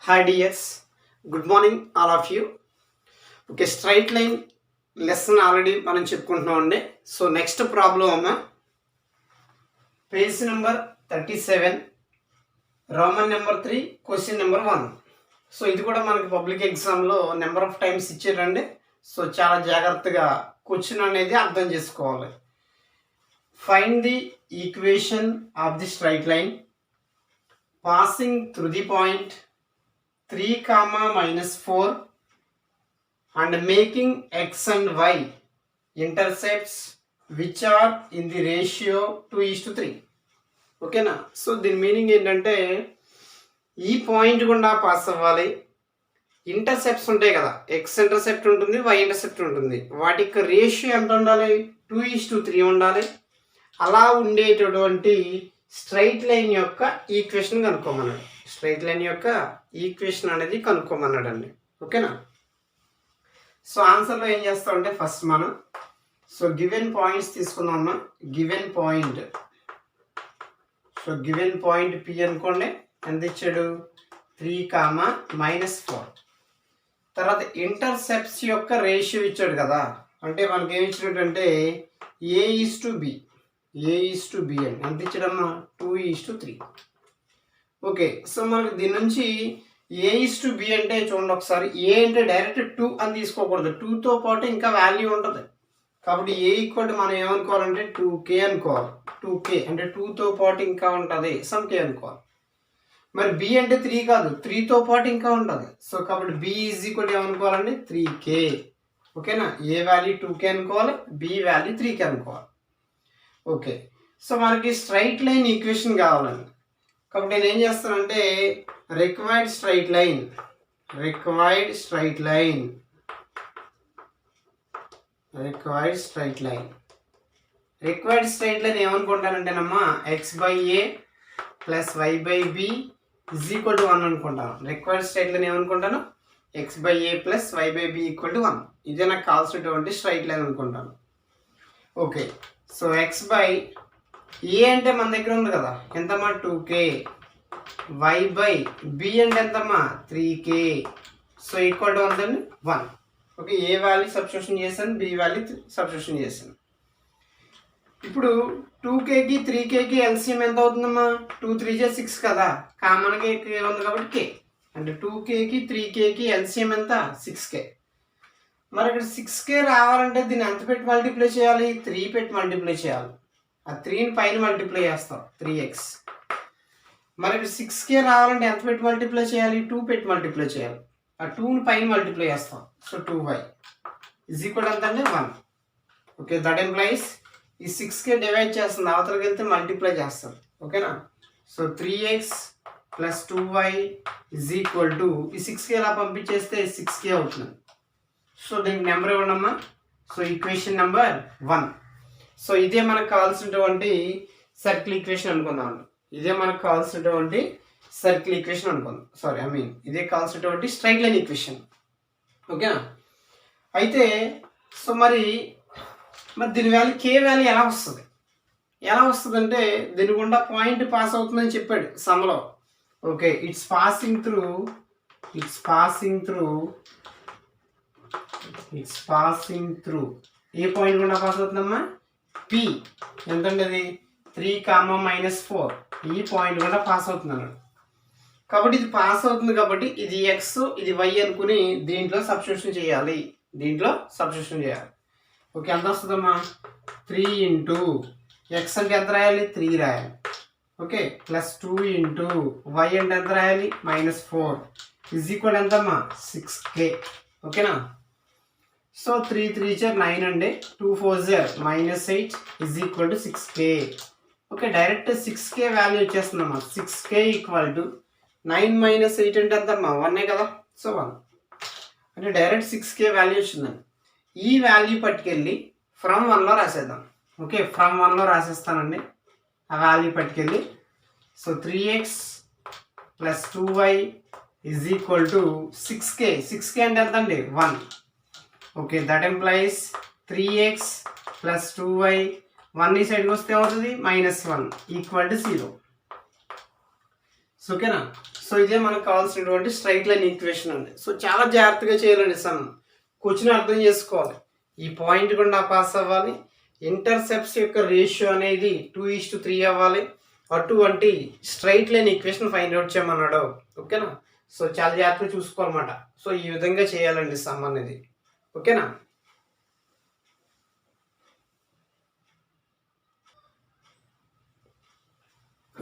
Hi dears, good morning all of you. Okay, straight line lesson already మనం చెప్పుకుంటున్నాం అండి. So next problem అమ్మ page number 37 Roman number 3 question number 1. So ఇది కూడా మనకి public ఎగ్జామ్లో నెంబర్ ఆఫ్ టైమ్స్ ఇచ్చారండి. సో చాలా జాగ్రత్తగా క్వశ్చన్ అనేది అర్థం చేసుకోవాలి. Find the equation of the straight line passing through the point 3, -4 and making x and y intercepts which are in the ratio 2:3. ఓకేనా. సో దీని మీనింగ్ ఏంటంటే ఈ పాయింట్ గుండా పాస్ అవ్వాలి. ఇంటర్సెప్ట్స్ ఉంటాయి కదా, ఎక్స్ ఇంటర్సెప్ట్ ఉంటుంది, వై ఇంటర్సెప్ట్ ఉంటుంది. వాటికి రేషియో ఎంత ఉండాలి? 2:3 ఉండాలి. అలా ఉండేటటువంటి స్ట్రైట్ లైన్ యొక్క ఈక్వేషన్ కనుక్కోమన్నాడు. స్ట్రైట్ లైన్ యొక్క ఈక్వేషన్ అనేది కనుక్కోమన్నాడండి. ఓకేనా. సో ఆన్సర్లో ఏం చేస్తామంటే ఫస్ట్ మనం గివెన్ పాయింట్స్ తీసుకుందామా. Given point given point P అనుకోండి. ఎంత ఇచ్చాడు? 3, -4. తర్వాత ఇంటర్సెప్ట్స్ యొక్క రేషియో ఇచ్చాడు కదా. అంటే మనకి ఏమి ఇచ్చినట్టు A:B అని ఎంత ఇచ్చాడమ్మా? 2:3. ఓకే. సో మనకి దీని నుంచి A:B అంటే చూడండి ఒకసారి. ఏ అంటే డైరెక్ట్ 2 అని తీసుకోకూడదు. 2తో పాటు ఇంకా వాల్యూ ఉంటుంది. కాబట్టి A ఈక్వల్ మనం ఏమనుకోవాలంటే 2K అనుకోవాలి. 2K అంటే 2తో పాటు ఇంకా ఉంటుంది, సమ్ K అనుకోవాలి. మరి B అంటే 3 కాదు, 3తో పాటు ఇంకా ఉంటుంది. సో కాబట్టి B ఈజ్ ఈక్వల్ ఏమనుకోవాలండి? 3K. ఓకేనా. A వాల్యూ 2K అనుకోవాలి, B వాల్యూ 3K అనుకోవాలి. ఓకే. సో మనకి స్ట్రైట్ లైన్ ఈక్వేషన్ కావాలండి. కాబట్టి నేను ఏం చేస్తానంటే రిక్వైర్డ్ స్ట్రైట్ ఏమనుకుంటానంటేనమ్మా x/a + y/b = 1 అనుకుంటాను. రిక్వైర్డ్ స్ట్రైట్ లైన్ ఏమనుకుంటాను? x/a + y/b = 1. ఇదే నాకు కావాల్సినటువంటి స్ట్రైట్ లైన్ అనుకుంటాను. ఓకే. సో x/a అంటే మన దగ్గర ఉంది కదా, ఎంతమ్మా? 2K. y/b అంటే ఎంతమ్మా? 3K. సో ఈక్వల్ టు ఎంతండి? 1. ఓకే. ఏ వాల్యూ సబ్స్టిట్యూషన్ చేశాను, బి వాల్యూ సబ్స్టిట్యూషన్ చేశాను. ఇప్పుడు 2Kకి 3Kకి ఎల్సిఎం ఎంత అవుతుందమ్మా? 2 3 6 కదా. కామన్గా K ఉంది కాబట్టి K. అంటే 2Kకి 3Kకి ఎల్సిఎం ఎంత? 6K. మరి ఇక్కడ 6K రావాలంటే దీన్ని ఎంత పెట్టి మల్టిప్లై చేయాలి? 3 పెట్టి మల్టిప్లై చేయాలి. ఆ 3ని పైన మల్టిప్లై చేస్తాం, 3x. మరి ఇక్కడ 6K రావాలంటే ఎంత పెట్టి మల్టిప్లై చేయాలి? 2 పెట్టి మల్టిప్లై చేయాలి. ఆ 2ని పైన మల్టిప్లై చేస్తాం. సో 2y = ఎంత అంటే 1. ఓకే. దట్ ఎంప్లాయిస్ ఈ 6K డివైడ్ చేస్తుంది, అవతలకి వెళ్తే మల్టిప్లై చేస్తాం. ఓకేనా. సో 3x + 2y = ఈ 6K ఇలా పంపించేస్తే 6K అవుతుంది. సో దీనికి నెంబర్ ఇవ్వండమ్మా. So equation number 1. సో ఇదే మనకు కావాల్సినటువంటి సర్కిల్ ఈక్వేషన్ అనుకుందాం. ఇదే కావాల్సినటువంటి స్ట్రైట్ లైన్ ఈక్వేషన్. ఓకేనా. అయితే సో మరి దీని వాల్యూ K వాల్యూ ఎలా వస్తుంది అంటే దీని గుండా పాయింట్ పాస్ అవుతుందని చెప్పాడు సమ్లో. Okay. It's passing through a point గుండా పాస్ అవుతుందమ్మా? P. ఎంతండి అది? 3, -4. ఈ పాయింట్ కూడా పాస్ అవుతుంది అన్నాడు. కాబట్టి ఇది పాస్ అవుతుంది కాబట్టి ఇది x, ఇది y అనుకుని దీంట్లో సబ్స్టిట్యూషన్ చేయాలి. ఓకే. ఎంత వస్తుందమ్మా? 3 × x అంటే ఎంత రాయాలి? 3 రాయాలి. ఓకే. +2 × y అంటే ఎంత రాయాలి? -4 = ఎంతమ్మా? 6K. ఓకేనా. సో 3 3 9 అండి. 2 4 -8 = 6K. Okay. Direct 6K value వచ్చేస్తుందమ్మా. 6K = 9 - 8 అంటే ఎంతమ్మా? 1 కదా. సో 1 అంటే డైరెక్ట్ 6K వాల్యూ వచ్చిందండి. ఈ వాల్యూ పట్టుకెళ్ళి ఫ్రమ్ 1లో రాసేద్దాం. ఓకే. ఫ్రమ్ 1లో రాసేస్తానండి ఆ వాల్యూ పట్టుకెళ్ళి. సో 3x + 2y = 6K అంటే ఎంత అండి? 1. Okay. That employees 3x + 2y 1 ఈ సైడ్కి వస్తే అవుతుంది -1 = 0. ఓకేనా. సో ఇదే మనకు కావాల్సినటువంటి స్ట్రైట్ లైన్ ఈక్వేషన్ అండి. సో చాలా జాగ్రత్తగా చేయాలండి సమ్. క్వశ్చన్ అర్థం చేసుకోవాలి, ఈ పాయింట్ గుండా పాస్ అవ్వాలి, ఇంటర్సెప్ట్స్ యొక్క రేషియో అనేది 2:3 అవ్వాలి, అటువంటి straight line equation find out చేయమన్నాడు. ఓకేనా? సో చాలా జాగ్రత్తగా చూసుకోవాలన్నమాట. సో ఈ విధంగా చేయాలండి సమ్ అనేది. ఓకేనా?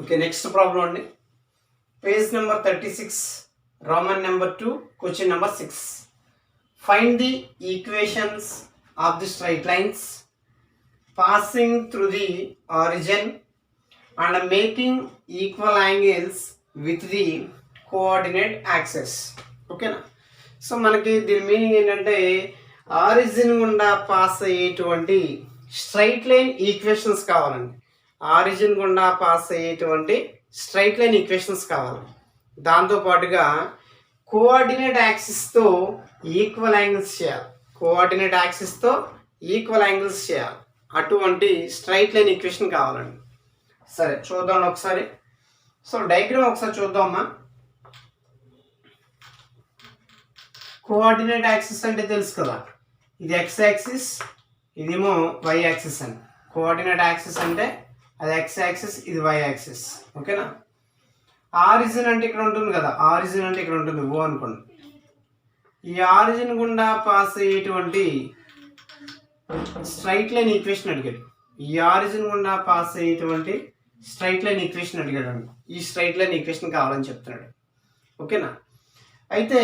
ఓకే, నెక్స్ట్ ప్రాబ్లం అండి. Page number 36, Roman number 2, question number 6. Find the equations of the straight lines passing through the origin and making equal angles with the coordinate access. ఓకేనా? So మనకి దీని meaning ఏంటంటే origin గుండా pass అయ్యేటువంటి straight line equations కావాలండి. Origin గుండా pass అయ్యేటువంటి straight line equations కావాలి. దాంతోపాటుగా కోఆర్డినేట్ యాక్సిస్తో ఈక్వల్ యాంగిల్స్ చేయాలి. కోఆర్డినేట్ యాక్సిస్తో ఈక్వల్ యాంగిల్స్ చేయాలి. అటువంటి స్ట్రైట్ లైన్ ఈక్వేషన్ కావాలండి. సరే చూద్దాం ఒకసారి. సో డయాగ్రామ్ ఒకసారి చూద్దామా. కోఆర్డినేట్ యాక్సిస్ అంటే తెలుసు కదా, ఇది ఎక్స్ యాక్సిస్, ఇదేమో వై యాక్సిస్ అని. కోఆర్డినేట్ యాక్సిస్ అంటే అది ఎక్స్ యాక్సిస్, ఇది వై యాక్సిస్. ఓకేనా? ఆరిజిన్ అంటే ఇక్కడ ఉంటుంది కదా, ఆరిజిన్ అంటే ఇక్కడ ఉంటుంది ఓ అనుకోండి. ఈ ఆరిజిన్ గుండా పాస్ అయ్యేటువంటి స్ట్రైట్ లైన్ ఈక్వేషన్ అడిగాడు. ఈ ఆరిజిన్ గుండా పాస్ అయ్యేటువంటి స్ట్రైట్ లైన్ ఈక్వేషన్ అడిగాడు. ఈ స్ట్రైట్ లైన్ ఈక్వేషన్ కావాలని చెప్తున్నాడు. ఓకేనా? అయితే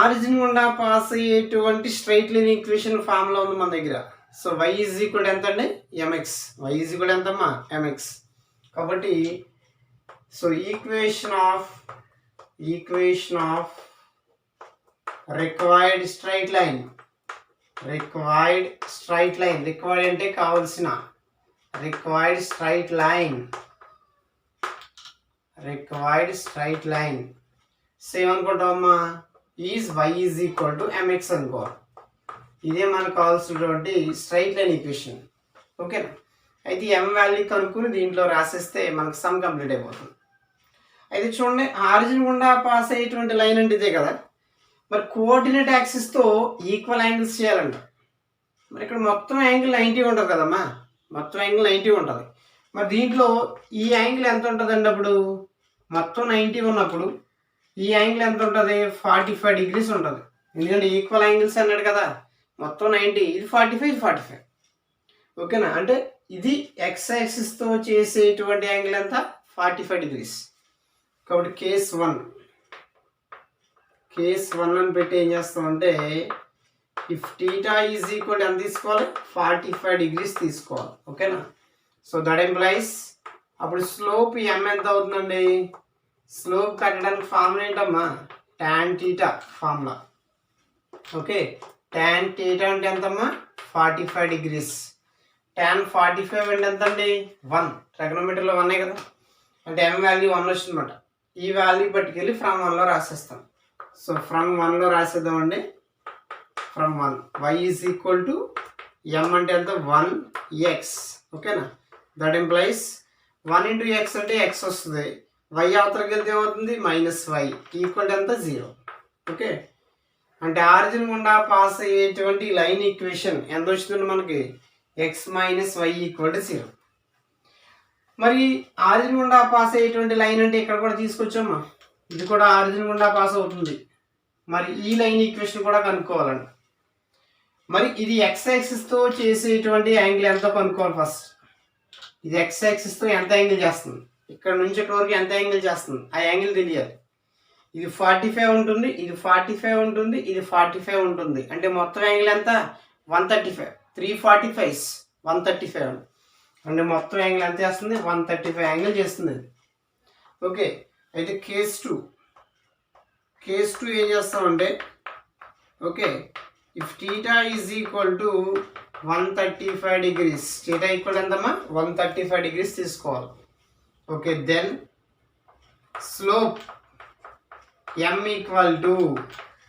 ఆరిజిన్ గుండా పాస్ అయ్యేటువంటి స్ట్రైట్ లైన్ ఈక్వేషన్ ఫార్ములా ఉంది మన దగ్గర. సో y ఈజ్ ఈక్వల్ ఎంత అండి? mx. y ఈజ్ ఈక్వల్ ఎంతమ్మా? mx. కాబట్టి so equation of required straight line, required అంటే కావాల్సిన, రిక్వైర్డ్ స్ట్రైట్ లైన్ సేమ్ అనుకుంటామమ్మా, is y is equal to mx అనుకోవాలి. ఇదే మనకు కావాల్సినటువంటి స్ట్రైట్ లైన్ ఈక్వేషన్. ఓకేనా? అయితే m వాల్యూ కనుక్కుని దీంట్లో రాసేస్తే మనకు సమ్ కంప్లీట్ అయిపోతుంది. అయితే చూడండి, ఆరిజిన్ గుండా పాస్ అయ్యేటువంటి లైన్ అంటే ఇదే కదా. మరి కోఆర్డినేట్ యాక్సిస్తో ఈక్వల్ యాంగిల్స్ చేయాలంట. మరి ఇక్కడ మొత్తం యాంగిల్ 90 ఉంటుంది కదమ్మా, మొత్తం యాంగిల్ 90 ఉంటుంది. మరి దీంట్లో ఈ యాంగిల్ ఎంత ఉంటుందండి? అప్పుడు మొత్తం 90 ఉన్నప్పుడు ఈ యాంగిల్ ఎంత ఉంటుంది? 45 degrees ఉంటుంది. ఎందుకంటే ఈక్వల్ యాంగిల్స్ అన్నాడు కదా, మొత్తం 90, ఇది 45, ఇది 45. ఓకేనా? అంటే ఇది ఎక్స్ యాక్సిస్తో చేసేటువంటి యాంగిల్ ఎంత? 45 degrees. కాబట్టి కేస్ 1 అని పెట్టి ఏం చేస్తామంటే, ఇఫ్ టీటా ఈజ్ ఈక్వల్ ఎంత తీసుకోవాలి? 45 degrees తీసుకోవాలి. ఓకేనా? సో దట్ ఎంప్లాయిస్ అప్పుడు స్లోప్ m ఎంత అవుతుందండి? స్లోప్ కట్టడానికి ఫార్ములా ఏంటమ్మా? tan theta formula. Okay, tan theta అంటే ఎంతమ్మా? 45 degrees. tan 45 అంటే ఎంత అండి? 1. ట్రిగనోమెట్రీలో 1 కదా, అంటే m వాల్యూ 1 వచ్చిందన్నమాట. ఈ వాల్యూ పట్టుకెళ్ళి ఫ్రమ్ 1లో రాసేస్తాం. సో ఫ్రమ్ 1లో రాసేద్దామండి. From 1 y is equal to m అంటే ఎంత? 1x. ఓకేనా? దట్ ఎంప్లాయిస్ 1 into x అంటే x వస్తుంది, y అవతలకి వెళ్తే ఏమవుతుంది? -y ఈక్వల్ ఎంత? 0. ఓకే, అంటే ఆరిజిన్ గుండా పాస్ అయ్యేటువంటి లైన్ ఈక్వేషన్ ఎంత వచ్చిందండి మనకి? x - y = 0. మరి ఆరిజిన్ గుండా పాస్ అయ్యేటువంటి లైన్ అంటే ఇక్కడ కూడా తీసుకొచ్చామా, ఇది కూడా ఆరిజిన్ గుండా పాస్ అవుతుంది. మరి ఈ లైన్ ఈక్వేషన్ కూడా కనుక్కోవాలండి. మరి ఇది ఎక్స్ యాక్సిస్తో చేసేటువంటి యాంగిల్ ఎంతో కనుక్కోవాలి ఫస్ట్. ఇది ఎక్స్ యాక్సిస్తో ఎంత యాంగిల్ చేస్తుంది, ఇక్కడ నుంచి ఇక్కడ వరకు ఎంత యాంగిల్ చేస్తుంది, ఆ యాంగిల్ తెలియాలి. ఇది 45 ఉంటుంది, ఇది 45 ఉంటుంది, ఇది 45 ఉంటుంది. అంటే మొత్తం యాంగిల్ ఎంత? 135. 345 135 అంటే మొత్తం యాంగిల్ ఎంత చేస్తుంది? 135 యాంగిల్ చేస్తుంది. ఓకే, అయితే కేస్ 2 ఏం చేస్తామంటే, okay, if theta is equal to 135 degrees, theta equal ఎంతమ్మా? 135 degrees తీసుకోవాలి. Okay, then slope m equal to,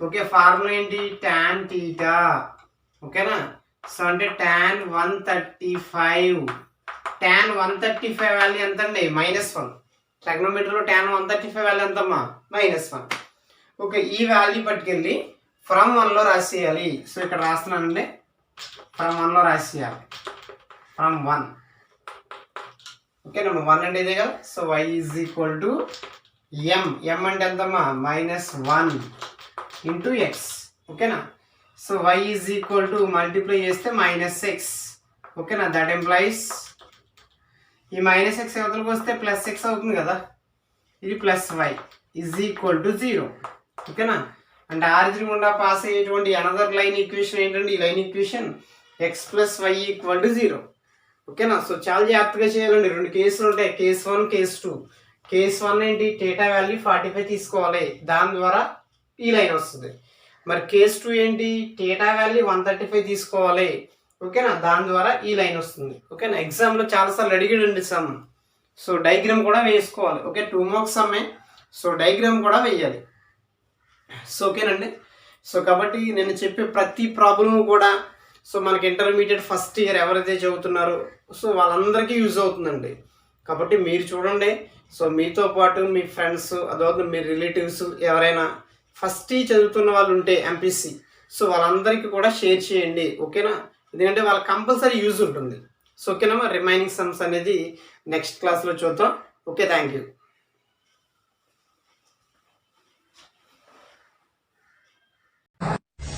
okay, formula ఏంటి? tan theta. ఓకేనా? సో అంటే tan 135 వాల్యూ ఎంత అండి? -1. ట్రిగ్నోమెట్రీలో tan 135 వాల్యూ ఎంతమ్మా -1. ఓకే, ఈ వాల్యూ పట్టుకెళ్ళి ఫ్రమ్ 1లో రాసేయాలి. సో ఇక్కడ రాస్తున్నానండి, ఫ్రమ్ 1లో రాసేయాలి, ఫ్రమ్ 1. ఓకే, నెంబర్ 1 అంటే ఇదే కదా. So y is equal to m అంటే ఎంతమ్మా -1 ఇంటూ ఎక్స్. ఓకేనా. So y is equal to multiply చేస్తే -x. ఓకేనా, దట్ ఎంప్లాయిస్ ఈ -x అవతలకు వస్తే +x అవుతుంది కదా, ఇది +y ఈజ్ ఈక్వల్ టు 0. ఓకేనా, అంటే ఆరిజిన్ గుండా పాస్ అయ్యేటువంటి అనదర్ లైన్ ఈక్వేషన్ ఏంటంటే ఈ లైన్ ఈక్వేషన్ x + y = 0. ఓకేనా. సో చాలా జాగ్రత్తగా చేయాలండి. 2 కేసులు ఉంటాయి, కేస్ 1 కేస్ 2. కేస్ 1 ఏంటి, θ వాల్యూ 45 తీసుకోవాలి, దాని ద్వారా ఈ లైన్ వస్తుంది. మరి కేస్ 2 ఏంటి, θ వాల్యూ 135 తీసుకోవాలి. ఓకేనా, దాని ద్వారా ఈ లైన్ వస్తుంది. ఓకేనా, ఎగ్జామ్లో చాలాసార్లు అడిగాడండి సమ్. సో డయాగ్రామ్ కూడా వేసుకోవాలి. ఓకే, 2 మార్క్స్ సమ్మే, సో డయాగ్రామ్ కూడా వేయాలి. సో ఓకేనండి. సో కాబట్టి నేను చెప్పే ప్రతి ప్రాబ్లము కూడా సో మనకి ఇంటర్మీడియట్ ఫస్ట్ ఇయర్ ఎవరైతే చదువుతున్నారో సో వాళ్ళందరికీ యూజ్ అవుతుందండి. కాబట్టి మీరు చూడండి, సో మీతో పాటు మీ ఫ్రెండ్స్, అదొక మీ రిలేటివ్స్ ఎవరైనా ఫస్ట్ చదువుతున్న వాళ్ళు ఉంటే ఎంపీసీ, సో వాళ్ళందరికీ కూడా షేర్ చేయండి. ఓకేనా, ఎందుకంటే వాళ్ళకి కంపల్సరీ యూజ్ ఉంటుంది. సో ఓకేనా, రిమైనింగ్ సమ్స్ అనేది నెక్స్ట్ క్లాస్లో చూద్దాం. Okay, thank you.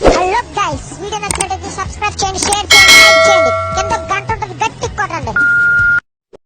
Hello guys, video నచ్చినట్లయితే సబ్స్క్రైబ్ చేయండి, షేర్ చేయండి, లైక్ చేయండి, కింద గంట ఉంటుంది గట్టి కొట్టండి.